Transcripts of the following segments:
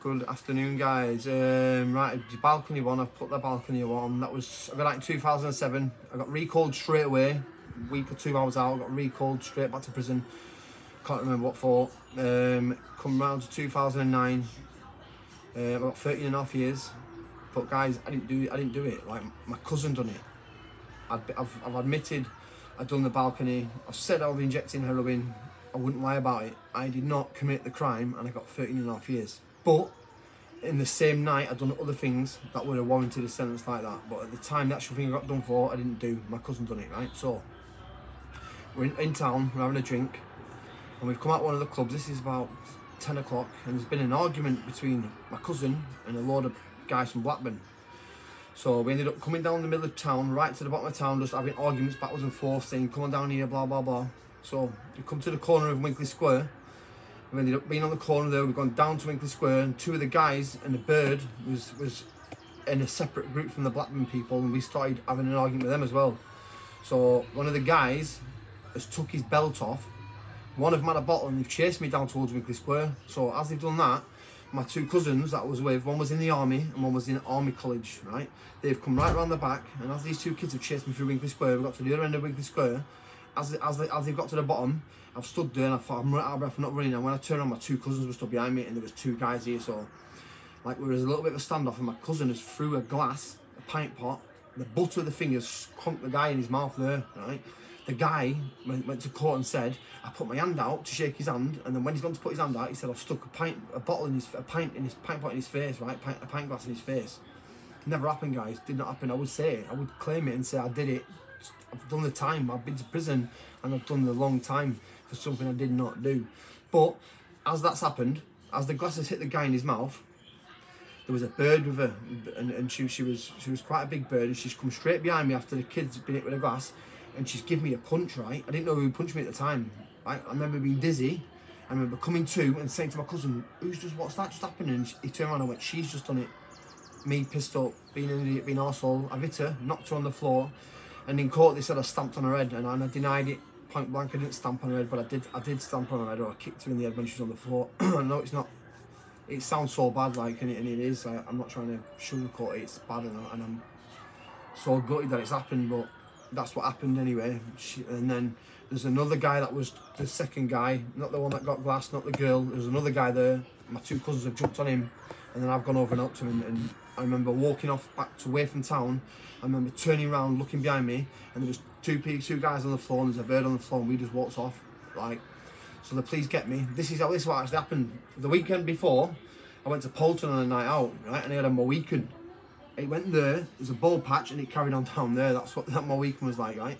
Good afternoon, guys. Right, the balcony one, I've put the balcony one. That was, I got out in 2007. I got recalled straight away. A week or 2 hours out, I got recalled straight back to prison. Can't remember what for. Come round to 2009. I got 13 and a half years. But guys, I didn't do it. Like, my cousin done it. I've admitted I've done the balcony. I've said I was injecting heroin. I wouldn't lie about it. I did not commit the crime, and I got 13 and a half years. But in the same night, I'd done other things that would have warranted a sentence like that. But at the time, the actual thing I got done for, I didn't do. My cousin done it, right? So we're in town, we're having a drink, and we've come out one of the clubs. This is about 10 o'clock, and there's been an argument between my cousin and a load of guys from Blackburn. So we ended up coming down the middle of town, right to the bottom of town, just having arguments backwards and forth, saying, come on down here, blah, blah, blah. So we come to the corner of Winkley Square. We ended up being on the corner there. We've gone down to Winkley Square, and two of the guys and the bird was in a separate group from the Blackburn people, and we started having an argument with them as well. So one of the guys has took his belt off. One of them had a bottle, and they've chased me down towards Winkley Square. So as they've done that, my two cousins that I was with, one was in the army and one was in army college, right? They've come right around the back, and as these two kids have chased me through Winkley Square, we got to the other end of Winkley Square. As they've got to the bottom, I've stood there and I thought, I'm out of breath, I'm not running. And when I turned on, my two cousins were stood behind me, and there was two guys here. So like, there was a little bit of a standoff, and my cousin has threw a glass, a pint pot, the butt of the fingers conked the guy in his mouth there, right? The guy went to court and said, I put my hand out to shake his hand, and then when he's gone to put his hand out, he said, I've stuck a pint pot in his face, right? A pint glass in his face. It never happened, guys. Did not happen. I would say it. I would claim it and say I did it. I've done the time. I've been to prison, and I've done the long time for something I did not do. But as that's happened, as the glasses hit the guy in his mouth, there was a bird with her, and she was quite a big bird, and she's come straight behind me after the kid's been hit with a glass. And she's given me a punch, right? I didn't know who punched me at the time. Right? I remember being dizzy. I remember coming to and saying to my cousin, what's that just happened? And he turned around and went, she's just done it. Me pissed up, being an idiot, being an arsehole. I hit her, knocked her on the floor. And in court, they said I stamped on her head. And I denied it point blank. I didn't stamp on her head, but I did stamp on her head, or I kicked her in the head when she was on the floor. I know it's not, it sounds so bad, like, and it is. I'm not trying to sugarcoat it. It's bad, and I'm so gutted that it's happened, but that's what happened anyway. And then there's another guy that was the second guy, not the one that got glass, not the girl. There's another guy there. My two cousins have jumped on him, and then I've gone over and up to him. And I remember walking off back away from town. I remember turning around, looking behind me, and there was two guys on the floor, and there's a bird on the floor, and we just walked off. Like, so the police get me. This is what actually happened. The weekend before, I went to Poulton on a night out, right, and I had a Mohican. It went there, there's a ball patch, and it carried on down there. That's what that Mohican was like, right?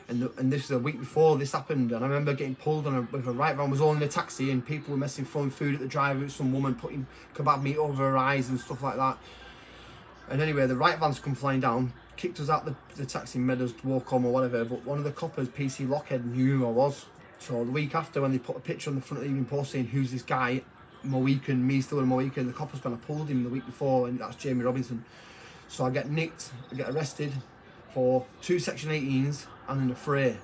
And this is a week before this happened, and I remember getting pulled on with a right van. Was all in a taxi, and people were throwing food at the driver. Some woman putting kebab meat over her eyes and stuff like that. And anyway, the right van's come flying down, kicked us out the taxi, made us walk home or whatever. But one of the coppers, PC Lockhead, knew who I was. So the week after, when they put a picture on the front of the Evening Post saying, who's this guy, Mohican, me still a Mohican, the coppers kind of pulled him the week before, and that's Jamie Robinson. So I get nicked, I get arrested for 2 Section 18s and an affray.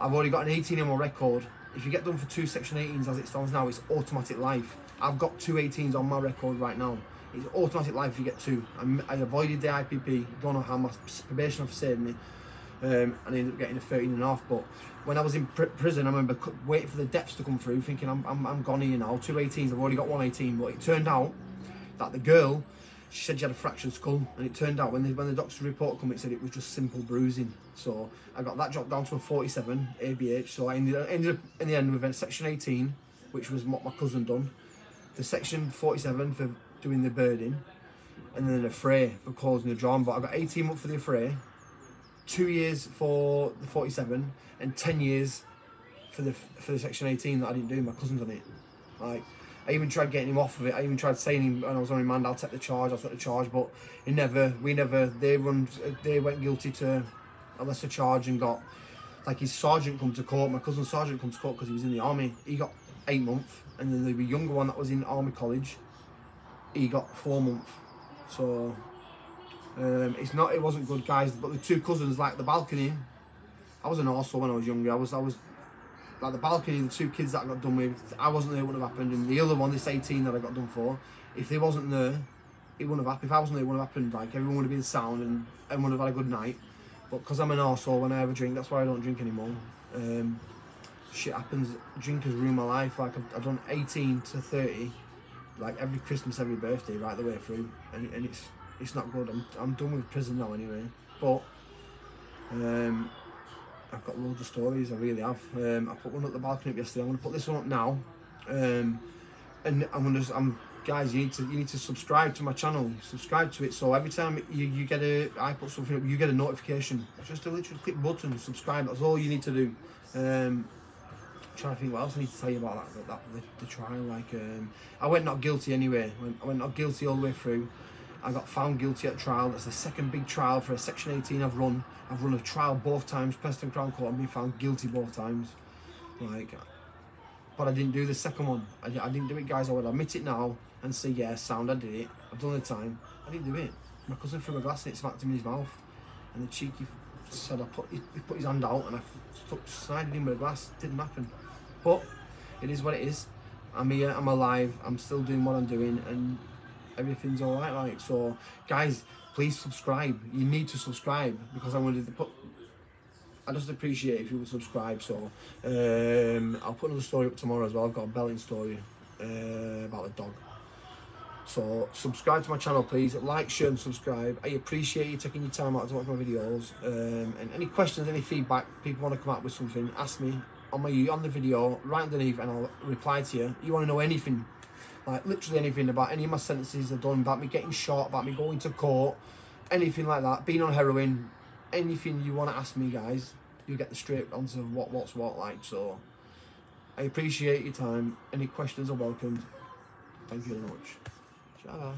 I've already got an 18 on my record. If you get done for 2 Section 18s as it stands now, it's automatic life. I've got 2 18s on my record right now. It's automatic life if you get 2. I avoided the IPP, don't know how my probation officer saved me. And I ended up getting a 13 and a half. But when I was in prison, I remember waiting for the depths to come through, thinking I'm gone here now. 2 18s, I've already got 1 18. But it turned out that the girl, she said she had a fractured skull, and it turned out when the doctor's report came, it said it was just simple bruising. So I got that dropped down to a 47 ABH. So I ended up in the end with a Section 18, which was what my cousin done, the Section 47 for doing the birding, and then an affray for causing a drama. But I got 18 months for the affray, 2 years for the 47, and 10 years for the Section 18 that I didn't do. My cousin done it. Like, I even tried getting him off of it. I even tried saying him when I was on remand, I'll take the charge, but they went guilty to a lesser charge and got, like, his sergeant come to court, my cousin's sergeant come to court because he was in the army. He got 8 months, and then the younger one that was in army college, he got 4 months. So it wasn't good, guys. But the two cousins, like the balcony, I was an arsehole when I was younger. I was like the balcony, the 2 kids that I got done with, I wasn't there, it wouldn't have happened. And the other one, this 18 that I got done for, if they wasn't there, it wouldn't have happened. If I wasn't there, it wouldn't have happened. Like, everyone would have been sound and everyone would have had a good night. But because I'm an arsehole when I have a drink, that's why I don't drink anymore. Shit happens. Drink has ruined my life. Like, I've done 18 to 30, like every Christmas, every birthday, right the way through, and it's not good. I'm done with prison now anyway. But I've got loads of stories. I really have. I put one at the balcony up yesterday. I'm gonna put this one up now, and guys, you need to subscribe to my channel. Subscribe to it, so every time you get I put something up, you get a notification. Just a literally click button, subscribe. That's all you need to do. Trying to think what else I need to tell you about the trial. Like, I went not guilty anyway. I went not guilty all the way through. I got found guilty at trial. That's the second big trial for a Section 18 I've run. I've run a trial both times, Preston Crown Court, and been found guilty both times. Like, but I didn't do the second one. I didn't do it, guys. I would admit it now and say, yeah, sound, I did it. I've done the time. I didn't do it. My cousin threw a glass and it smacked him in his mouth. And the cheeky said, he put his hand out and I snided him with a glass. It didn't happen. But it is what it is. I'm here, I'm alive, I'm still doing what I'm doing, and everything's alright. Like, so guys, please subscribe. You need to subscribe, because I wanted to put, I just appreciate if you would subscribe. So I'll put another story up tomorrow as well. I've got a belting story about a dog. So subscribe to my channel, please. Like, share and subscribe. I appreciate you taking your time out to watch my videos. And any questions, any feedback, people want to come up with something, ask me on the video right underneath and I'll reply to you. You want to know anything, like literally anything about any of my sentences I've done, about me getting shot, about me going to court, anything like that, being on heroin, anything you want to ask me, guys, you'll get the straight answer of what's what. Like, so I appreciate your time. Any questions are welcomed. Thank you very much. Ciao.